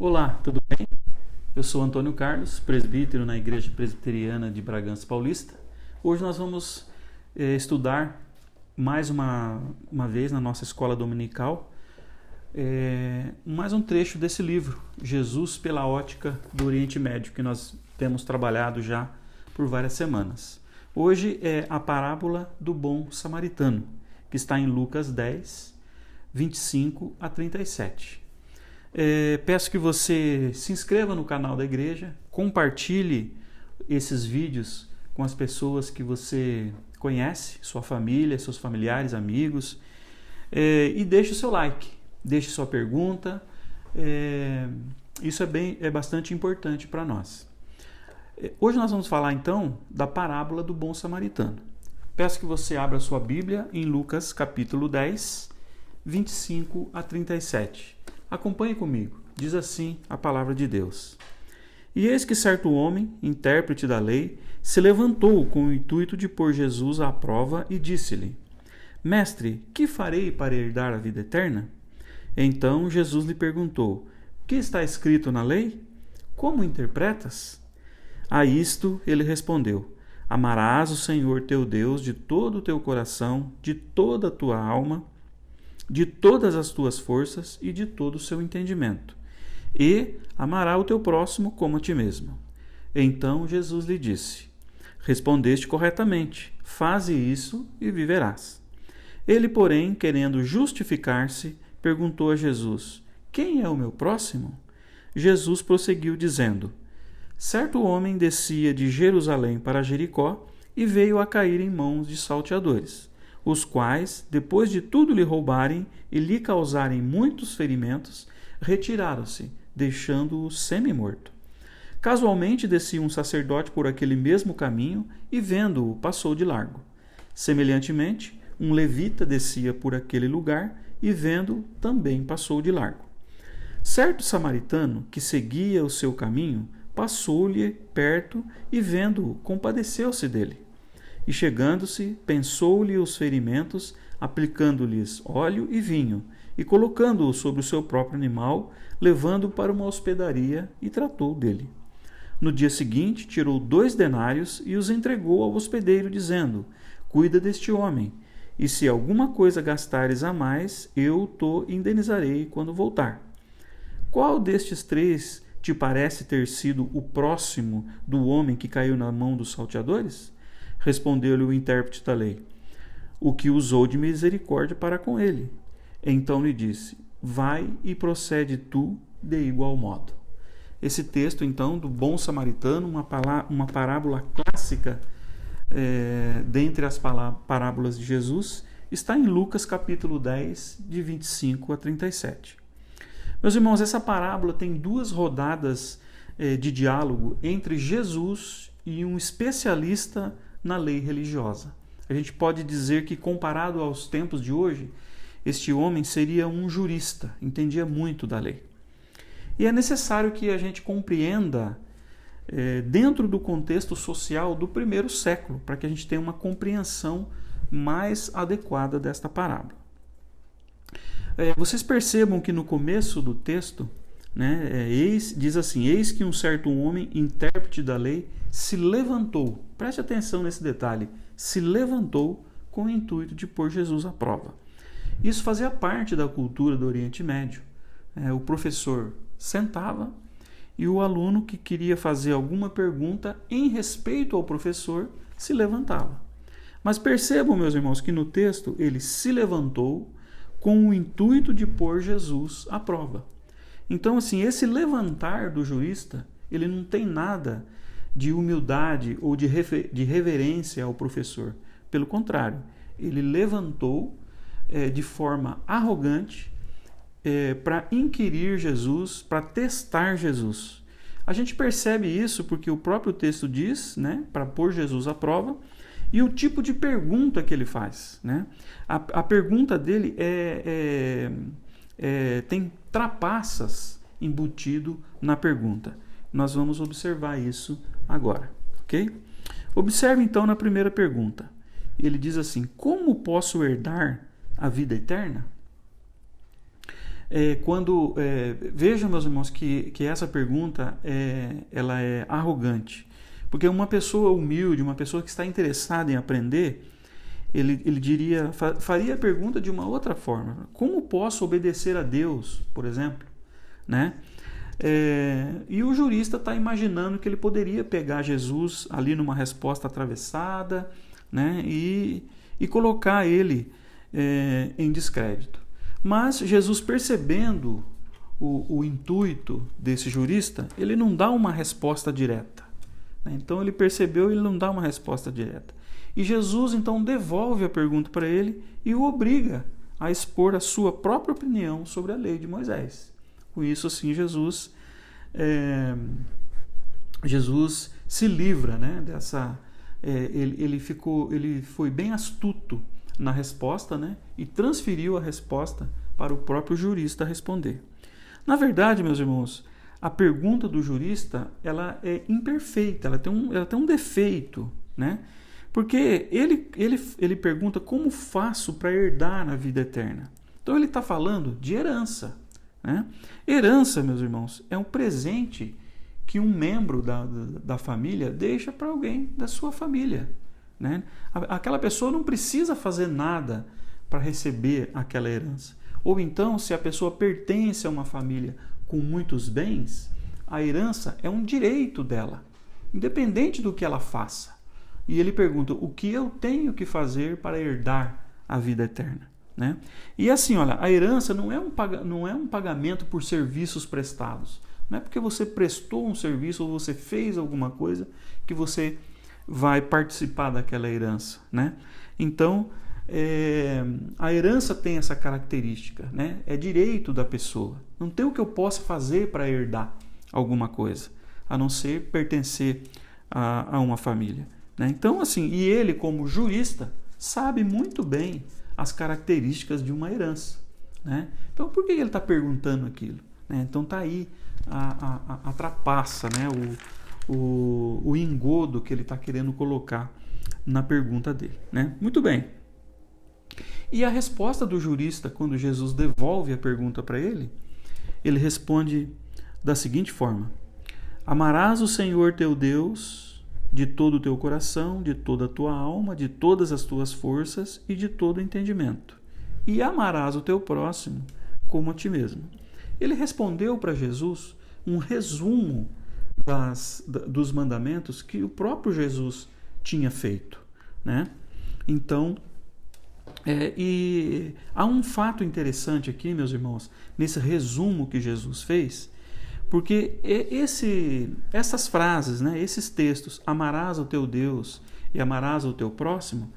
Olá, tudo bem? Eu sou Antônio Carlos, presbítero na Igreja Presbiteriana de Bragança Paulista. Hoje nós vamos estudar mais uma vez na nossa escola dominical mais um trecho desse livro, Jesus pela ótica do Oriente Médio, que nós temos trabalhado já por várias semanas. Hoje é a parábola do bom samaritano, que está em Lucas 10, 25 a 37. Peço que você se inscreva no canal da igreja, compartilhe esses vídeos com as pessoas que você conhece, sua família, seus familiares, amigos, e deixe o seu like, deixe sua pergunta. Isso é bastante importante para nós. Hoje nós vamos falar então da parábola do bom samaritano. Peço que você abra sua Bíblia em Lucas capítulo 10, 25 a 37. Acompanhe comigo. Diz assim a palavra de Deus. E eis que certo homem, intérprete da lei, se levantou com o intuito de pôr Jesus à prova e disse-lhe: Mestre, que farei para herdar a vida eterna? Então Jesus lhe perguntou: Que está escrito na lei? Como interpretas? A isto ele respondeu: Amarás o Senhor teu Deus de todo o teu coração, de toda a tua alma, de todas as tuas forças e de todo o seu entendimento. E amará o teu próximo como a ti mesmo. Então Jesus lhe disse: Respondeste corretamente, faze isso e viverás. Ele, porém, querendo justificar-se, perguntou a Jesus: Quem é o meu próximo? Jesus prosseguiu dizendo: Certo homem descia de Jerusalém para Jericó e veio a cair em mãos de salteadores, os quais, depois de tudo lhe roubarem e lhe causarem muitos ferimentos, retiraram-se, deixando-o semi-morto. Casualmente descia um sacerdote por aquele mesmo caminho e, vendo-o, passou de largo. Semelhantemente, um levita descia por aquele lugar e, vendo-o, também passou de largo. Certo samaritano, que seguia o seu caminho, passou-lhe perto e, vendo-o, compadeceu-se dele. E chegando-se, pensou-lhe os ferimentos, aplicando-lhes óleo e vinho, e colocando-o sobre o seu próprio animal, levando-o para uma hospedaria e tratou dele. No dia seguinte, tirou 2 denários e os entregou ao hospedeiro, dizendo: Cuida deste homem, e se alguma coisa gastares a mais, eu te indenizarei quando voltar. Qual destes 3 te parece ter sido o próximo do homem que caiu na mão dos salteadores? Respondeu-lhe o intérprete da lei: O que usou de misericórdia para com ele. Então lhe disse: Vai e procede tu de igual modo. Esse texto, então, do bom samaritano, uma parábola clássica dentre as parábolas de Jesus, está em Lucas capítulo 10, de 25 a 37. Meus irmãos, essa parábola tem 2 rodadas de diálogo entre Jesus e um especialista na lei religiosa. A gente pode dizer que, comparado aos tempos de hoje, este homem seria um jurista, entendia muito da lei. E é necessário que a gente compreenda dentro do contexto social do primeiro século, para que a gente tenha uma compreensão mais adequada desta parábola. Vocês percebam que no começo do texto, diz assim: Eis que um certo homem, intérprete da lei, se levantou. Preste atenção nesse detalhe. Se levantou com o intuito de pôr Jesus à prova. Isso fazia parte da cultura do Oriente Médio. O professor sentava e o aluno que queria fazer alguma pergunta em respeito ao professor se levantava. Mas percebam, meus irmãos, que no texto ele se levantou com o intuito de pôr Jesus à prova. Então, assim, esse levantar do jurista, ele não tem nada de humildade ou de reverência ao professor. Pelo contrário, ele levantou de forma arrogante para inquirir Jesus, para testar Jesus. A gente percebe isso porque o próprio texto diz, para pôr Jesus à prova, e o tipo de pergunta que ele faz. A pergunta dele tem trapaças embutido na pergunta. Nós vamos observar isso agora, ok? Observe então na primeira pergunta. Ele diz assim: Como posso herdar a vida eterna? Vejam, meus irmãos, que essa pergunta ela é arrogante. Porque uma pessoa humilde, uma pessoa que está interessada em aprender, ele faria a pergunta de uma outra forma. Como posso obedecer a Deus, por exemplo? Né? E o jurista está imaginando que ele poderia pegar Jesus ali numa resposta atravessada, né? e colocar ele em descrédito. Mas Jesus, percebendo o intuito desse jurista, ele não dá uma resposta direta. Então ele percebeu e ele não dá uma resposta direta. E Jesus então devolve a pergunta para ele e o obriga a expor a sua própria opinião sobre a lei de Moisés. Com isso, assim, Jesus se livra, né, dessa. Ele foi bem astuto na resposta, né, e transferiu a resposta para o próprio jurista responder. Na verdade, meus irmãos, a pergunta do jurista ela é imperfeita, ela tem um defeito, né? Porque ele pergunta como faço para herdar a vida eterna. Então ele está falando de herança, né? Herança, meus irmãos, é um presente que um membro da família deixa para alguém da sua família, né? Aquela pessoa não precisa fazer nada para receber aquela herança. Ou então, se a pessoa pertence a uma família com muitos bens, a herança é um direito dela, independente do que ela faça. E ele pergunta, o que eu tenho que fazer para herdar a vida eterna? Né? E assim, olha, a herança não é um pagamento por serviços prestados. Não é porque você prestou um serviço ou você fez alguma coisa que você vai participar daquela herança. Né? Então, a herança tem essa característica, né? É direito da pessoa. Não tem o que eu possa fazer para herdar alguma coisa, a não ser pertencer a uma família, né? Então, assim, e ele, como jurista, sabe muito bem as características de uma herança, né? Então, por que ele está perguntando aquilo? Né? Então, está aí a trapaça, né? O engodo que ele está querendo colocar na pergunta dele, né? Muito bem. E a resposta do jurista, quando Jesus devolve a pergunta para ele, ele responde da seguinte forma: amarás o Senhor teu Deus de todo o teu coração, de toda a tua alma, de todas as tuas forças e de todo o entendimento. E amarás o teu próximo como a ti mesmo. Ele respondeu para Jesus um resumo dos mandamentos que o próprio Jesus tinha feito, né? Então, e há um fato interessante aqui, meus irmãos, nesse resumo que Jesus fez, porque essas frases, né, esses textos, amarás ao teu Deus e amarás ao teu próximo,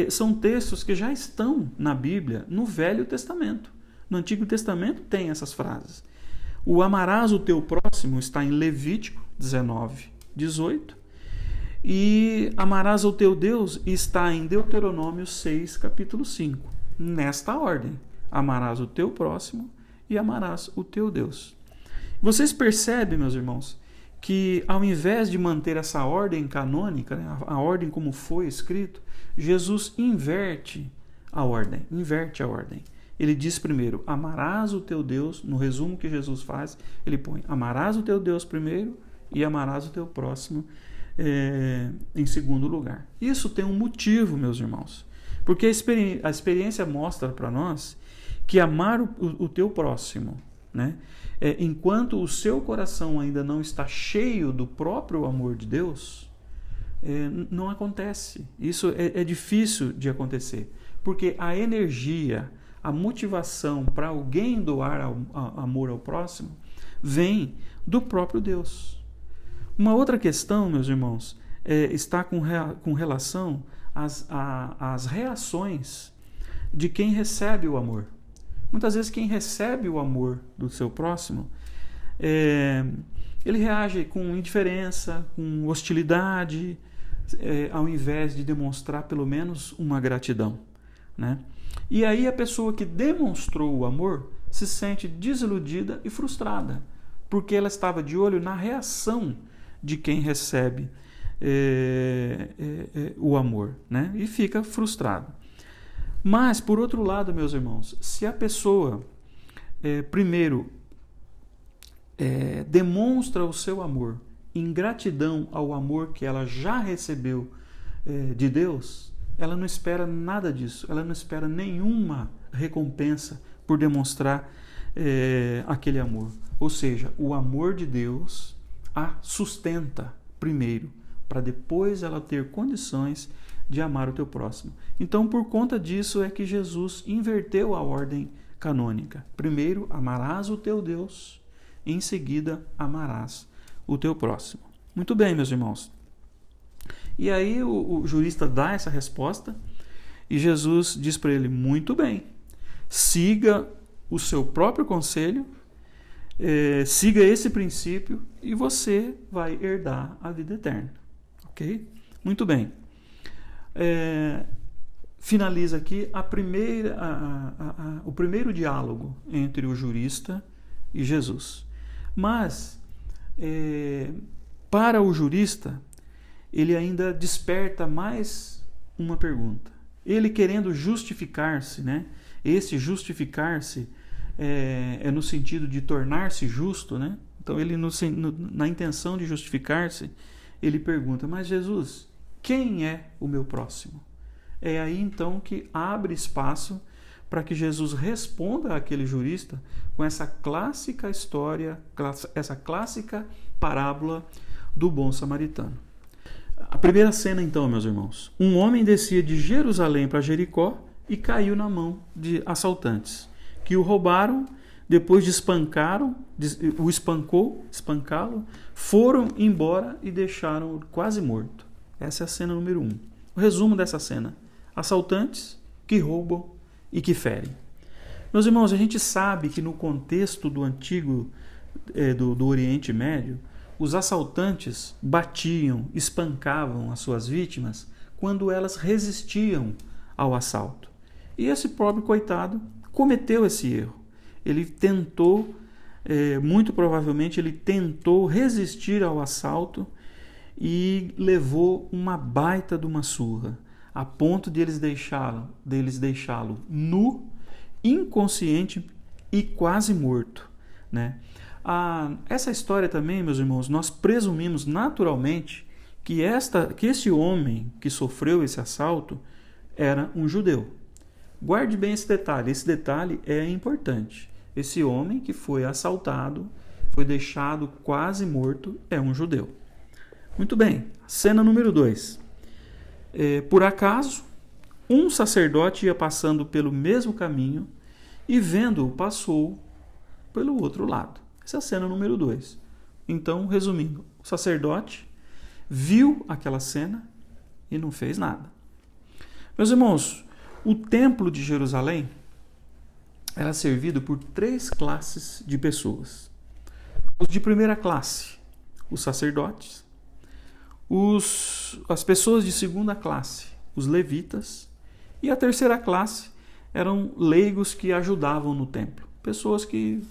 são textos que já estão na Bíblia, no Velho Testamento. No Antigo Testamento tem essas frases. O amarás o teu próximo está em Levítico 19, 18. E amarás ao teu Deus está em Deuteronômio 6, capítulo 5. Nesta ordem, amarás o teu próximo e amarás o teu Deus. Vocês percebem, meus irmãos, que ao invés de manter essa ordem canônica, né, a ordem como foi escrito, Jesus inverte a ordem. Ele diz primeiro, amarás o teu Deus, no resumo que Jesus faz, ele põe, amarás o teu Deus primeiro e amarás o teu próximo em segundo lugar. Isso tem um motivo, meus irmãos, porque a experiência mostra para nós que amar o teu próximo, né, enquanto o seu coração ainda não está cheio do próprio amor de Deus, não acontece. Isso é difícil de acontecer, porque a energia, a motivação para alguém doar amor ao próximo vem do próprio Deus. Uma outra questão, meus irmãos, está com relação às reações de quem recebe o amor. Muitas vezes quem recebe o amor do seu próximo, ele reage com indiferença, com hostilidade, ao invés de demonstrar pelo menos uma gratidão, né? E aí a pessoa que demonstrou o amor se sente desiludida e frustrada, porque ela estava de olho na reação de quem recebe o amor, né? E fica frustrado. Mas, por outro lado, meus irmãos, se a pessoa primeiro, demonstra o seu amor em gratidão ao amor que ela já recebeu de Deus, ela não espera nada disso, ela não espera nenhuma recompensa por demonstrar aquele amor. Ou seja, o amor de Deus a sustenta primeiro, para depois ela ter condições de amar o teu próximo. Então, por conta disso é que Jesus inverteu a ordem canônica. Primeiro, amarás o teu Deus, em seguida, amarás o teu próximo. Muito bem, meus irmãos. E aí o jurista dá essa resposta e Jesus diz para ele, muito bem, siga o seu próprio conselho, siga esse princípio e você vai herdar a vida eterna. Ok? Muito bem. Finaliza aqui o primeiro diálogo entre o jurista e Jesus. Mas, para o jurista, ele ainda desperta mais uma pergunta. Ele querendo justificar-se, né? Esse justificar-se é no sentido de tornar-se justo, né? Então, ele na intenção de justificar-se, ele pergunta, mas Jesus, quem é o meu próximo? É aí então que abre espaço para que Jesus responda àquele jurista com essa clássica história, essa clássica parábola do bom samaritano. A primeira cena então, meus irmãos. Um homem descia de Jerusalém para Jericó e caiu na mão de assaltantes, que o roubaram, depois de espancá-lo, foram embora e deixaram-o quase morto. Essa é a cena número 1. O resumo dessa cena. Assaltantes que roubam e que ferem. Meus irmãos, a gente sabe que no contexto do antigo, do Oriente Médio, os assaltantes batiam, espancavam as suas vítimas quando elas resistiam ao assalto. E esse pobre coitado cometeu esse erro. Ele tentou, muito provavelmente, ele tentou resistir ao assalto e levou uma baita de uma surra, a ponto de eles deixá-lo nu, inconsciente e quase morto, né? Essa história também, meus irmãos, nós presumimos naturalmente que esse homem que sofreu esse assalto era um judeu. Guarde bem esse detalhe é importante. Esse homem que foi assaltado, foi deixado quase morto, é um judeu. Muito bem, cena número 2. Por acaso, um sacerdote ia passando pelo mesmo caminho e, vendo-o, passou pelo outro lado. Essa é a cena número 2. Então, resumindo, o sacerdote viu aquela cena e não fez nada. Meus irmãos, o templo de Jerusalém era servido por 3 classes de pessoas. Os de primeira classe, os sacerdotes. As pessoas de segunda classe, os levitas. E a terceira classe eram leigos que ajudavam no templo. Pessoas que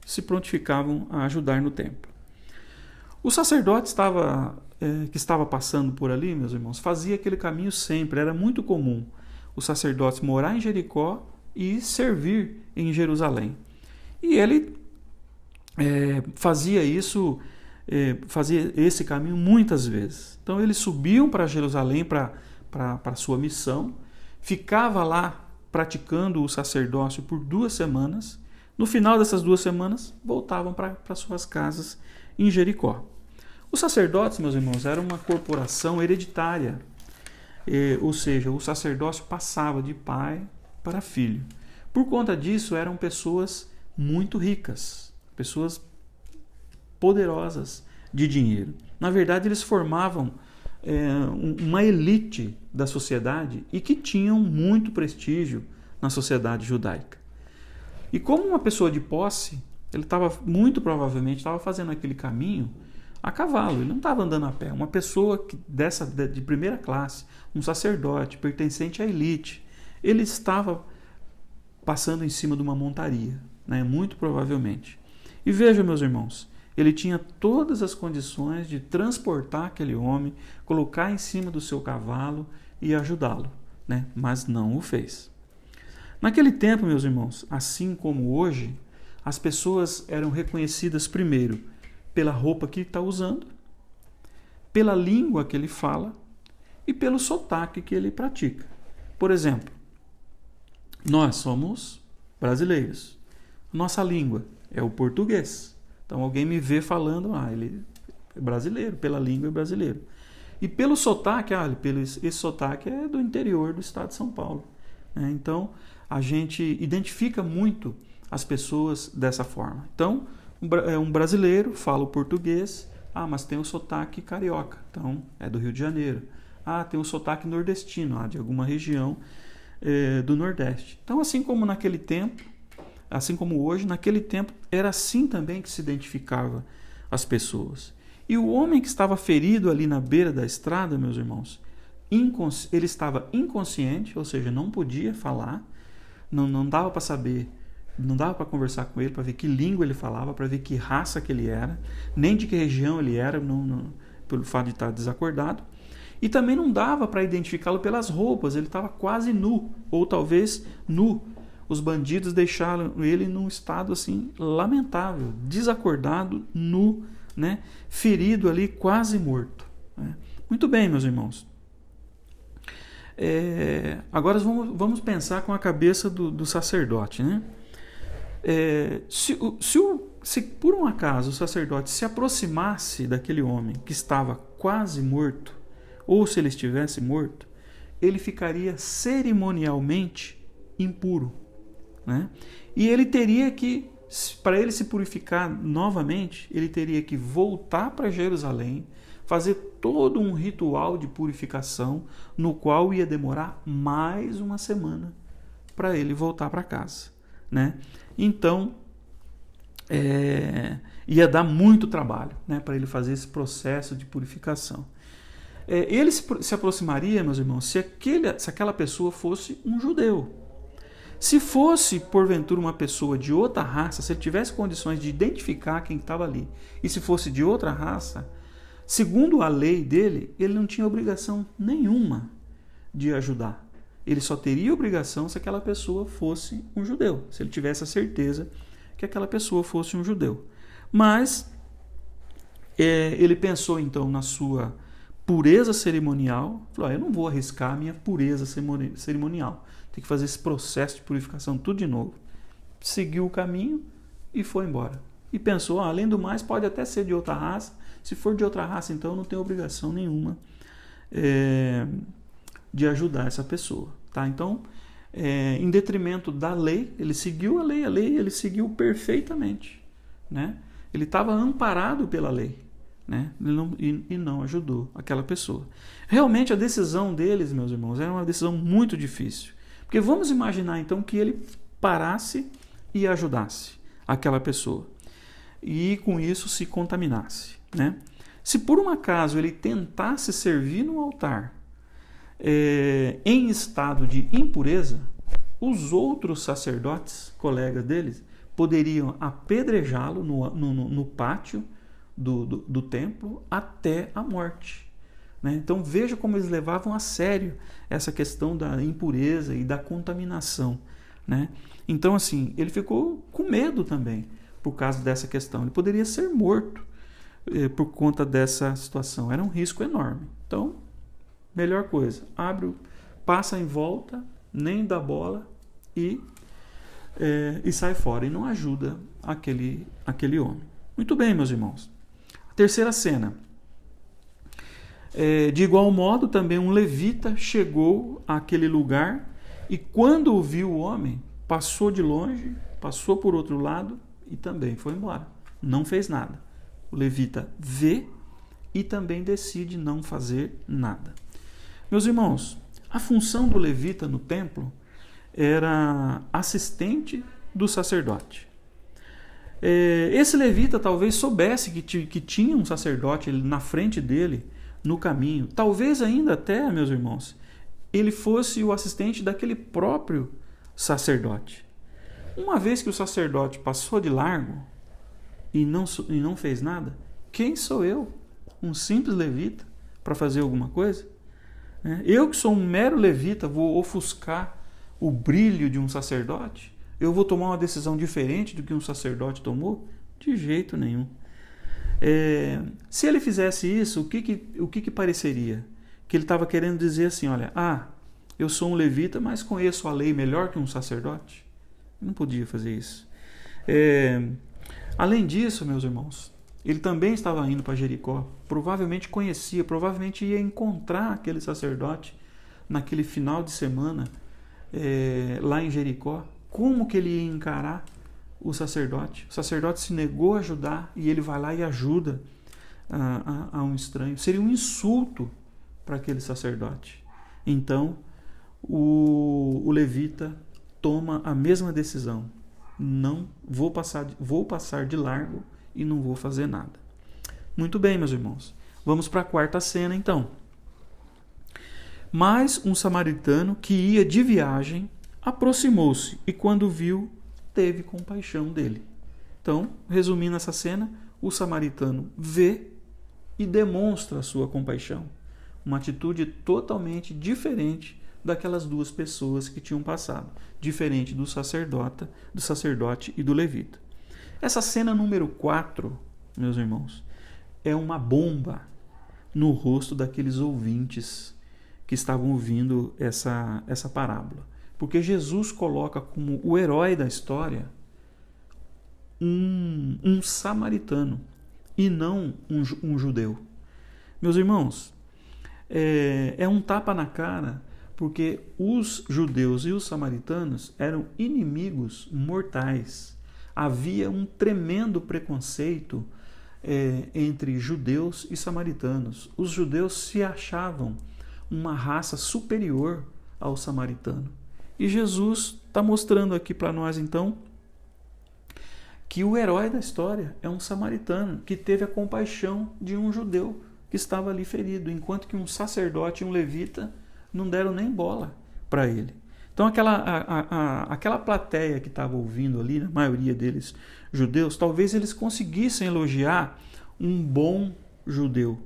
se prontificavam a ajudar no templo. O sacerdote que estava passando por ali, meus irmãos, fazia aquele caminho sempre. Era muito comum os sacerdotes morar em Jericó e servir em Jerusalém. E ele fazia esse caminho muitas vezes. Então eles subiam para Jerusalém para a sua missão, ficava lá praticando o sacerdócio por 2 semanas. No final dessas 2 semanas, voltavam para suas casas em Jericó. Os sacerdotes, meus irmãos, eram uma corporação hereditária, ou seja, o sacerdócio passava de pai para filho. Por conta disso, eram pessoas muito ricas, pessoas poderosas de dinheiro. Na verdade, eles formavam uma elite da sociedade e que tinham muito prestígio na sociedade judaica. E como uma pessoa de posse, ele muito provavelmente estava fazendo aquele caminho a cavalo, ele não estava andando a pé. Uma pessoa de primeira classe, um sacerdote pertencente à elite, ele estava passando em cima de uma montaria, né? Muito provavelmente. E veja, meus irmãos, ele tinha todas as condições de transportar aquele homem, colocar em cima do seu cavalo e ajudá-lo, né? Mas não o fez. Naquele tempo, meus irmãos, assim como hoje, as pessoas eram reconhecidas primeiro pela roupa que ele está usando, pela língua que ele fala e pelo sotaque que ele pratica. Por exemplo, nós somos brasileiros. Nossa língua é o português. Então alguém me vê falando, ele é brasileiro, pela língua é brasileiro. E pelo sotaque, esse sotaque é do interior do estado de São Paulo. Então a gente identifica muito as pessoas dessa forma. Então, um brasileiro fala o português, mas tem o sotaque carioca, então é do Rio de Janeiro. Tem o sotaque nordestino, de alguma região do Nordeste. Então, assim como naquele tempo, assim como hoje, naquele tempo era assim também que se identificava as pessoas. E o homem que estava ferido ali na beira da estrada, meus irmãos, ele estava inconsciente, ou seja, não podia falar, não dava para saber, não dava para conversar com ele, para ver que língua ele falava, para ver que raça que ele era, nem de que região ele era, pelo fato de estar desacordado. E também não dava para identificá-lo pelas roupas, ele estava quase nu, ou talvez nu. Os bandidos deixaram ele num estado assim lamentável, desacordado, nu, ferido ali, quase morto. Muito bem, meus irmãos. Agora vamos pensar com a cabeça do sacerdote. Se por um acaso o sacerdote se aproximasse daquele homem que estava quase morto, ou se ele estivesse morto, ele ficaria cerimonialmente impuro. E ele teria que, para ele se purificar novamente, ele teria que voltar para Jerusalém, fazer todo um ritual de purificação, no qual ia demorar mais uma semana para ele voltar para casa. Então, ia dar muito trabalho para ele fazer esse processo de purificação. Ele se aproximaria, meus irmãos, se aquela pessoa fosse um judeu. Se fosse, porventura, uma pessoa de outra raça, se ele tivesse condições de identificar quem estava ali, e se fosse de outra raça, segundo a lei dele, ele não tinha obrigação nenhuma de ajudar. Ele só teria obrigação se aquela pessoa fosse um judeu, se ele tivesse a certeza que aquela pessoa fosse um judeu. Mas ele pensou então na sua pureza cerimonial, falou, eu não vou arriscar a minha pureza cerimonial, tem que fazer esse processo de purificação tudo de novo. Seguiu o caminho e foi embora. E pensou, além do mais, pode até ser de outra raça, se for de outra raça, então não tem obrigação nenhuma de ajudar essa pessoa. Então, em detrimento da lei, ele seguiu a lei ele seguiu perfeitamente. Ele estava amparado pela lei. E não ajudou aquela pessoa. Realmente a decisão deles, meus irmãos, era uma decisão muito difícil. Porque vamos imaginar então que ele parasse e ajudasse aquela pessoa. E com isso se contaminasse. Se por um acaso ele tentasse servir no altar em estado de impureza, os outros sacerdotes, colegas deles, poderiam apedrejá-lo no pátio do templo até a morte. Então veja como eles levavam a sério essa questão da impureza e da contaminação. Então assim, ele ficou com medo também por causa dessa questão. Ele poderia ser morto por conta dessa situação. Era um risco enorme. Então, melhor coisa, passa em volta, nem dá bola e sai fora. E não ajuda aquele homem. Muito bem, meus irmãos. A terceira cena. De igual modo, também um levita chegou àquele lugar e quando viu o homem, passou de longe, passou por outro lado e também foi embora. Não fez nada. O levita vê e também decide não fazer nada. Meus irmãos, a função do levita no templo era assistente do sacerdote. Esse levita talvez soubesse que tinha um sacerdote na frente dele, no caminho. Talvez ainda até, meus irmãos, ele fosse o assistente daquele próprio sacerdote. Uma vez que o sacerdote passou de largo e não fez nada, quem sou eu, um simples levita, para fazer alguma coisa? Eu que sou um mero levita, vou ofuscar o brilho de um sacerdote? Eu vou tomar uma decisão diferente do que um sacerdote tomou? De jeito nenhum. Se ele fizesse isso, o que pareceria? Que ele estava querendo dizer assim, olha, eu sou um levita, mas conheço a lei melhor que um sacerdote? Não podia fazer isso. Além disso, meus irmãos, ele também estava indo para Jericó, provavelmente conhecia, provavelmente ia encontrar aquele sacerdote naquele final de semana lá em Jericó. Como que ele ia encarar o sacerdote? O sacerdote se negou a ajudar e ele vai lá e ajuda a um estranho. Seria um insulto para aquele sacerdote. Então, o levita toma a mesma decisão. Não vou passar de largo e não vou fazer nada. Muito bem, meus irmãos. Vamos para a quarta cena, então. Mas um samaritano que ia de viagem aproximou-se e, quando viu, teve compaixão dele. Então, resumindo essa cena, o samaritano vê e demonstra a sua compaixão. Uma atitude totalmente diferente daquelas duas pessoas que tinham passado, diferente do sacerdote e do levita. Essa cena número 4, meus irmãos, é uma bomba no rosto daqueles ouvintes que estavam ouvindo essa parábola. Porque Jesus coloca como o herói da história um samaritano e não um judeu. Meus irmãos, é um tapa na cara, porque os judeus e os samaritanos eram inimigos mortais. Havia um tremendo preconceito entre judeus e samaritanos. Os judeus se achavam uma raça superior ao samaritano. E Jesus está mostrando aqui para nós, então, que o herói da história é um samaritano que teve a compaixão de um judeu que estava ali ferido, enquanto que um sacerdote e um levita não deram nem bola para ele. Então aquela plateia que estava ouvindo ali, a maioria deles judeus, talvez eles conseguissem elogiar um bom judeu,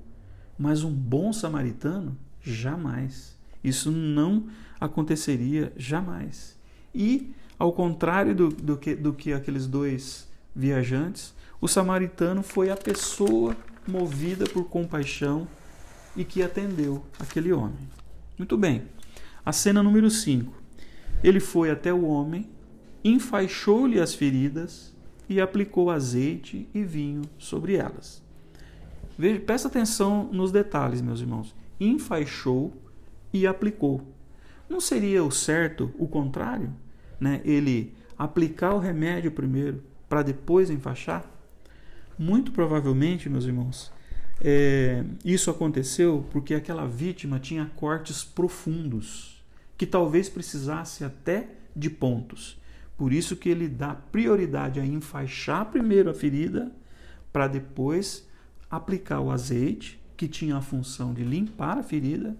mas um bom samaritano, jamais. Isso não aconteceria jamais. E, ao contrário do que aqueles dois viajantes, o samaritano foi a pessoa movida por compaixão e que atendeu aquele homem. Muito bem. A cena número 5. Ele foi até o homem, enfaixou-lhe as feridas e aplicou azeite e vinho sobre elas. Presta atenção nos detalhes, meus irmãos. Enfaixou e aplicou. Não seria o certo o contrário? Né? Ele aplicar o remédio primeiro para depois enfaixar? Muito provavelmente, meus irmãos, isso aconteceu porque aquela vítima tinha cortes profundos, que talvez precisasse até de pontos. Por isso que ele dá prioridade a enfaixar primeiro a ferida, para depois aplicar o azeite, que tinha a função de limpar a ferida,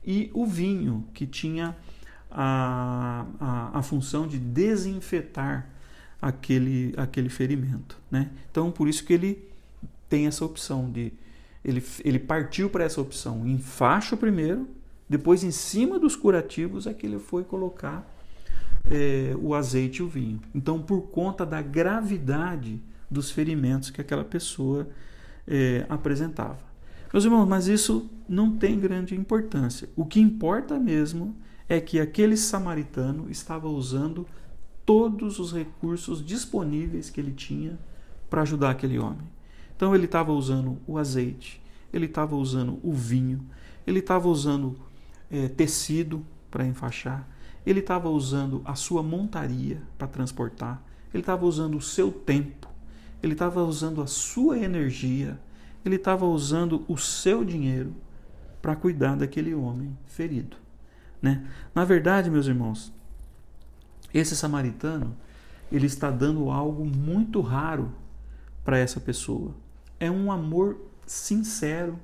e o vinho, que tinha a função de desinfetar aquele ferimento. Né? Então, por isso que ele tem essa opção ele partiu para essa opção, enfaixa primeiro, depois em cima dos curativos é que ele foi colocar o azeite e o vinho. Então, por conta da gravidade dos ferimentos que aquela pessoa apresentava. Meus irmãos, mas isso não tem grande importância. O que importa mesmo é que aquele samaritano estava usando todos os recursos disponíveis que ele tinha para ajudar aquele homem. Então ele estava usando o azeite, ele estava usando o vinho, ele estava usando tecido para enfaixar, ele estava usando a sua montaria para transportar, ele estava usando o seu tempo, ele estava usando a sua energia, ele estava usando o seu dinheiro para cuidar daquele homem ferido. Né? Na verdade, meus irmãos, esse samaritano, ele está dando algo muito raro para essa pessoa. É um amor sincero,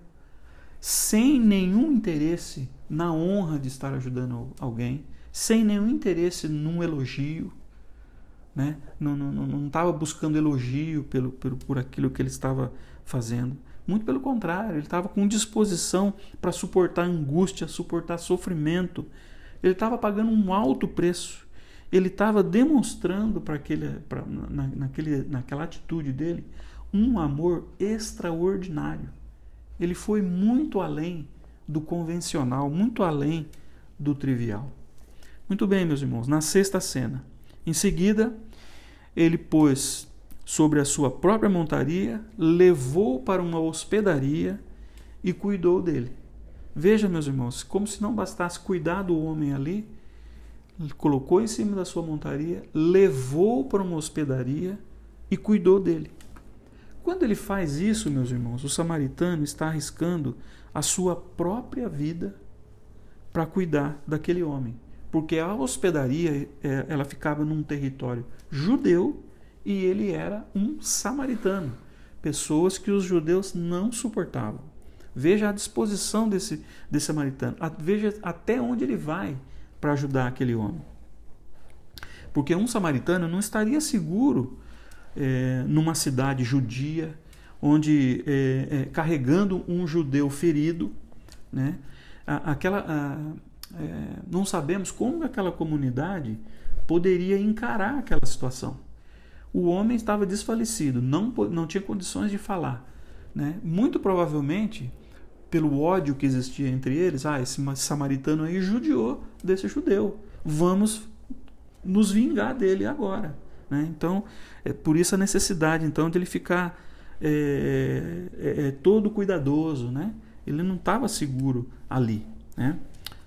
sem nenhum interesse na honra de estar ajudando alguém, sem nenhum interesse num elogio, né? Não estava buscando elogio por aquilo que ele estava fazendo. Muito pelo contrário, ele estava com disposição para suportar angústia, suportar sofrimento. Ele estava pagando um alto preço. ele estava demonstrando naquela atitude dele um amor extraordinário. Ele foi muito além do convencional, muito além do trivial. Muito bem, meus irmãos, na sexta cena. Em seguida, ele pôs sobre a sua própria montaria, levou para uma hospedaria e cuidou dele. Veja, meus irmãos, como se não bastasse cuidar do homem ali, ele colocou em cima da sua montaria, levou para uma hospedaria e cuidou dele. Quando ele faz isso, meus irmãos, o samaritano está arriscando a sua própria vida para cuidar daquele homem. Porque a hospedaria, ela ficava num território judeu e ele era um samaritano. Pessoas que os judeus não suportavam. Veja a disposição desse samaritano. Veja até onde ele vai para ajudar aquele homem. Porque um samaritano não estaria seguro numa cidade judia, onde carregando um judeu ferido, né? Não sabemos como aquela comunidade poderia encarar aquela situação. O homem estava desfalecido, não tinha condições de falar, né? Muito provavelmente, pelo ódio que existia entre eles, esse samaritano aí judiou desse judeu, vamos nos vingar dele agora, né? Então, por isso a necessidade então de ele ficar todo cuidadoso, né? Ele não estava seguro ali, né?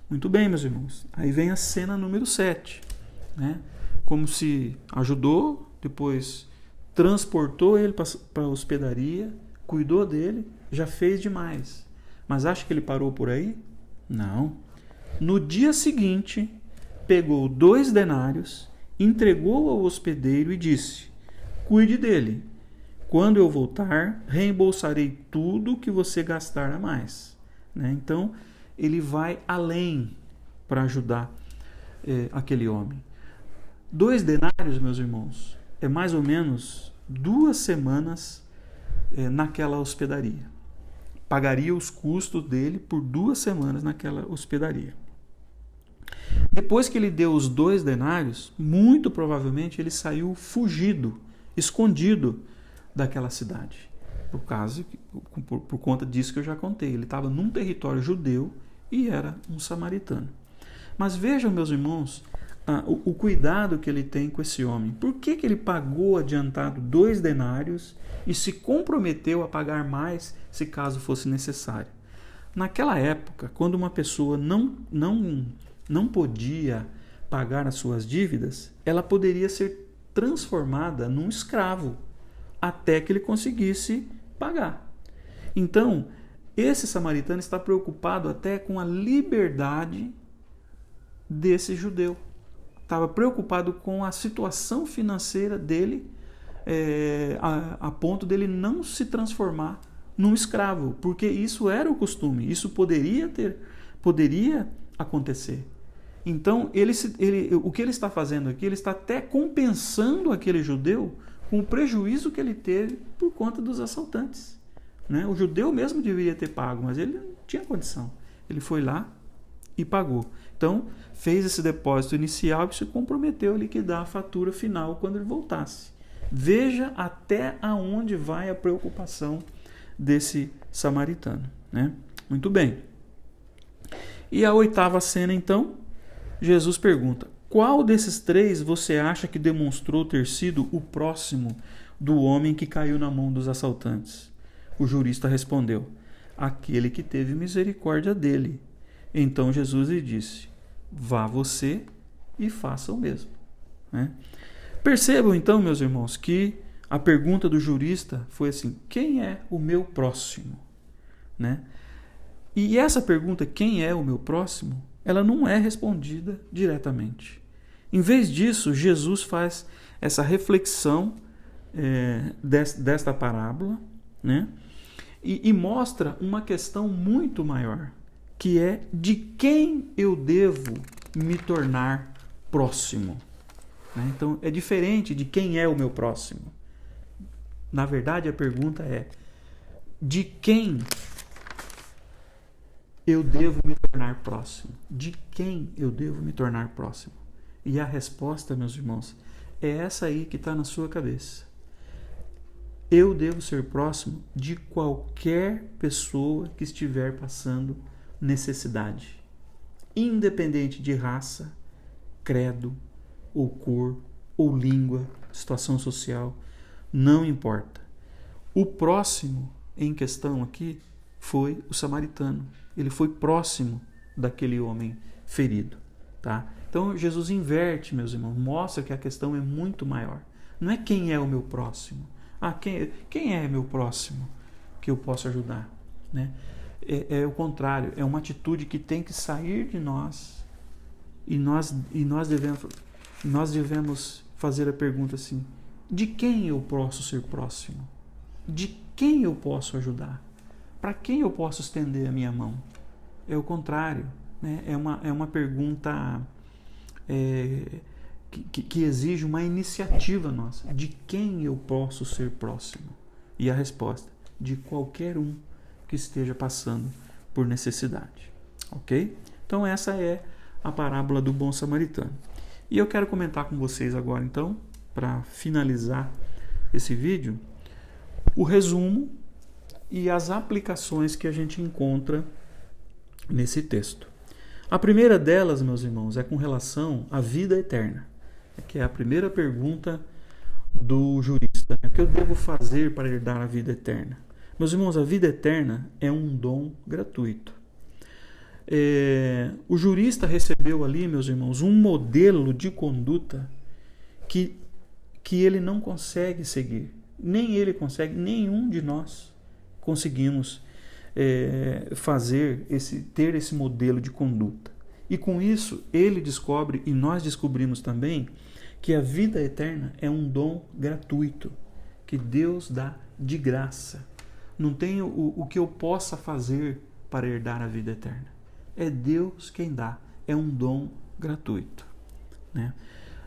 Muito bem, meus irmãos. Aí vem a cena número 7, né? Como se ajudou, depois transportou ele para a hospedaria, cuidou dele, já fez demais. Mas acha que ele parou por aí? Não. No dia seguinte, pegou 2 denários, entregou ao hospedeiro e disse: cuide dele. Quando eu voltar, reembolsarei tudo que você gastar a mais. Né? Então, ele vai além para ajudar aquele homem. 2 denários, meus irmãos, é mais ou menos 2 semanas naquela hospedaria. Pagaria os custos dele por 2 semanas naquela hospedaria. Depois que ele deu os 2 denários, muito provavelmente ele saiu fugido, escondido daquela cidade. Por conta disso que eu já contei. Ele estava num território judeu e era um samaritano. Mas vejam, meus irmãos, o cuidado que ele tem com esse homem. Por que ele pagou adiantado 2 denários e se comprometeu a pagar mais se caso fosse necessário? Naquela época, quando uma pessoa não podia pagar as suas dívidas, ela poderia ser transformada num escravo até que ele conseguisse pagar. Então, esse samaritano está preocupado até com a liberdade desse judeu. Estava preocupado com a situação financeira dele, a ponto dele não se transformar num escravo, porque isso era o costume, isso poderia acontecer. Então, o que ele está fazendo aqui, ele está até compensando aquele judeu com o prejuízo que ele teve por conta dos assaltantes. Né? O judeu mesmo deveria ter pago, mas ele não tinha condição. Ele foi lá e pagou. Então, fez esse depósito inicial e se comprometeu a liquidar a fatura final quando ele voltasse. Veja até aonde vai a preocupação desse samaritano. Né? Muito bem. E a 8ª cena, então, Jesus pergunta: qual desses 3 você acha que demonstrou ter sido o próximo do homem que caiu na mão dos assaltantes? O jurista respondeu: aquele que teve misericórdia dele. Então Jesus lhe disse: vá você e faça o mesmo. Né? Percebam então, meus irmãos, que a pergunta do jurista foi assim: quem é o meu próximo? Né? E essa pergunta, quem é o meu próximo, ela não é respondida diretamente. Em vez disso, Jesus faz essa reflexão desta parábola, né? E mostra uma questão muito maior, que é de quem eu devo me tornar próximo. Né? Então, é diferente de quem é o meu próximo. Na verdade, a pergunta é: de quem eu devo me tornar próximo? De quem eu devo me tornar próximo? E a resposta, meus irmãos, é essa aí que está na sua cabeça. Eu devo ser próximo de qualquer pessoa que estiver passando necessidade, independente de raça, credo, ou cor, ou língua, situação social, não importa. O próximo em questão aqui foi o samaritano. Ele foi próximo daquele homem ferido, tá? Então Jesus inverte, meus irmãos, mostra que a questão é muito maior. Não é quem é o meu próximo. Quem é meu próximo que eu posso ajudar, né? É o contrário, é uma atitude que tem que sair de nós e nós devemos fazer a pergunta assim: de quem eu posso ser próximo? De quem eu posso ajudar? Para quem eu posso estender a minha mão? É o contrário, né? É uma pergunta que exige uma iniciativa nossa. De quem eu posso ser próximo? E a resposta: de qualquer um que esteja passando por necessidade. Ok? Então essa é a parábola do bom samaritano. E eu quero comentar com vocês agora, então, para finalizar esse vídeo, o resumo e as aplicações que a gente encontra nesse texto. A primeira delas, meus irmãos, é com relação à vida eterna, que é a primeira pergunta do jurista. O que eu devo fazer para herdar a vida eterna? Meus irmãos, a vida eterna é um dom gratuito. O jurista recebeu ali, meus irmãos, um modelo de conduta que ele não consegue seguir. Nem ele consegue, nenhum de nós conseguimos ter esse modelo de conduta. E com isso, ele descobre, e nós descobrimos também, que a vida eterna é um dom gratuito, que Deus dá de graça. Não tem o que eu possa fazer para herdar a vida eterna. É Deus quem dá, é um dom gratuito, né?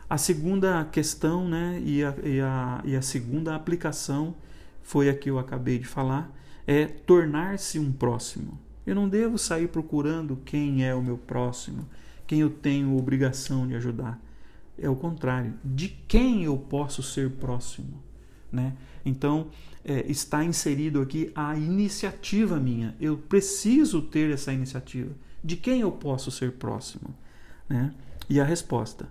A segunda questão, né, e a segunda aplicação foi a que eu acabei de falar, é tornar-se um próximo. Eu não devo sair procurando quem é o meu próximo, quem eu tenho obrigação de ajudar. É o contrário, de quem eu posso ser próximo, né? Então, está inserido aqui a iniciativa minha. Eu preciso ter essa iniciativa. De quem eu posso ser próximo, né? E a resposta: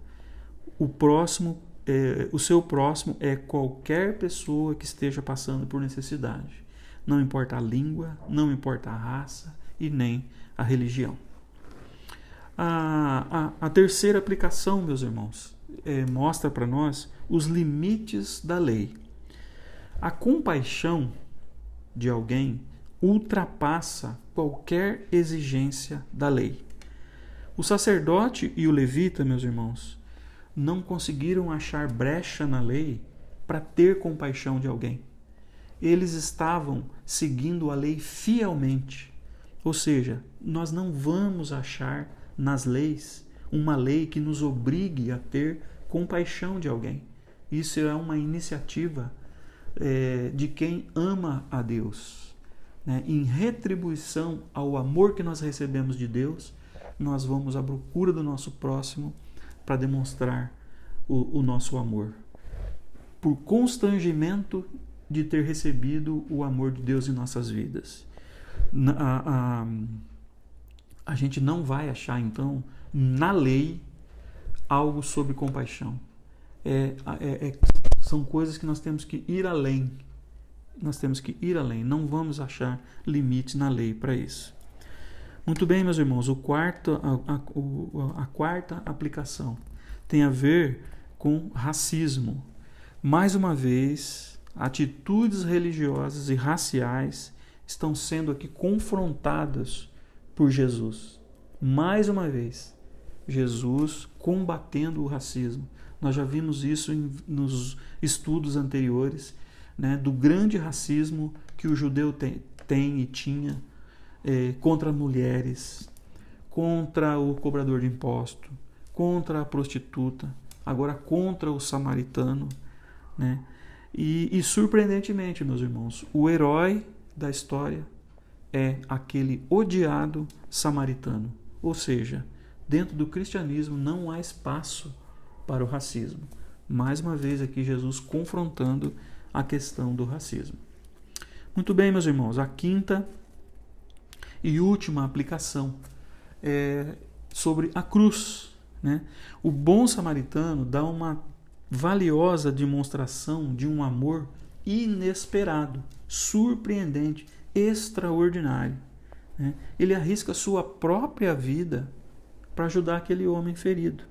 o seu próximo é qualquer pessoa que esteja passando por necessidade. Não importa a língua, não importa a raça e nem a religião. A terceira aplicação, meus irmãos, mostra para nós os limites da lei. A compaixão de alguém ultrapassa qualquer exigência da lei. O sacerdote e o levita, meus irmãos, não conseguiram achar brecha na lei para ter compaixão de alguém. Eles estavam seguindo a lei fielmente. Ou seja, nós não vamos achar nas leis uma lei que nos obrigue a ter compaixão de alguém. Isso é uma iniciativa de quem ama a Deus. Em retribuição ao amor que nós recebemos de Deus, nós vamos à procura do nosso próximo para demonstrar o nosso amor. Por constrangimento de ter recebido o amor de Deus em nossas vidas. A gente não vai achar, então, na lei, algo sobre compaixão. São coisas que nós temos que ir além. Nós temos que ir além, não vamos achar limites na lei para isso. Muito bem, meus irmãos, a quarta aplicação tem a ver com racismo. Mais uma vez, atitudes religiosas e raciais estão sendo aqui confrontadas por Jesus. Mais uma vez, Jesus combatendo o racismo. Nós já vimos isso nos estudos anteriores, né, do grande racismo que o judeu tem e tinha contra mulheres, contra o cobrador de imposto, contra a prostituta, agora contra o samaritano, né? E surpreendentemente, meus irmãos, o herói da história é aquele odiado samaritano. Ou seja, dentro do cristianismo não há espaço para o racismo. Mais uma vez aqui Jesus confrontando a questão do racismo. Muito bem, meus irmãos, a quinta e última aplicação é sobre a cruz, né? O bom samaritano dá uma valiosa demonstração de um amor inesperado, surpreendente, extraordinário, né? Ele arrisca sua própria vida para ajudar aquele homem ferido.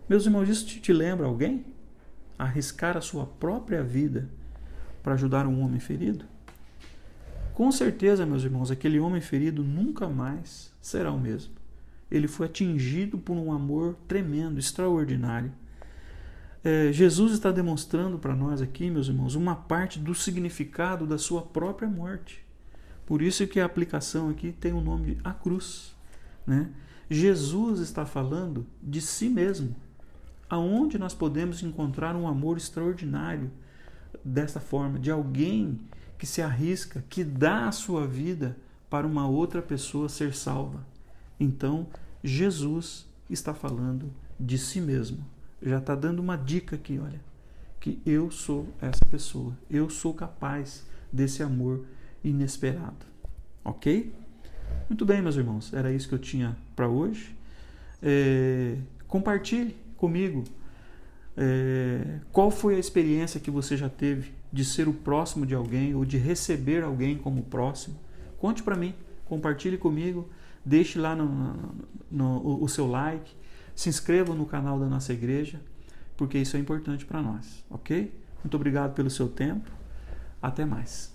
Meus irmãos, isso te lembra alguém? Arriscar a sua própria vida para ajudar um homem ferido? Com certeza, meus irmãos, aquele homem ferido nunca mais será o mesmo. Ele foi atingido por um amor tremendo, extraordinário. Jesus está demonstrando para nós aqui, meus irmãos, uma parte do significado da sua própria morte. Por isso que a aplicação aqui tem o nome de a cruz, né? Jesus está falando de si mesmo. Aonde nós podemos encontrar um amor extraordinário dessa forma, de alguém que se arrisca, que dá a sua vida para uma outra pessoa ser salva? Então, Jesus está falando de si mesmo. Já está dando uma dica aqui, olha, que eu sou essa pessoa, eu sou capaz desse amor inesperado. Ok? Muito bem, meus irmãos, era isso que eu tinha para hoje. Compartilhe comigo qual foi a experiência que você já teve de ser o próximo de alguém ou de receber alguém como próximo. Conte para mim, compartilhe comigo, deixe lá o seu like, se inscreva no canal da nossa igreja, porque isso é importante para nós, ok? Muito obrigado pelo seu tempo, até mais.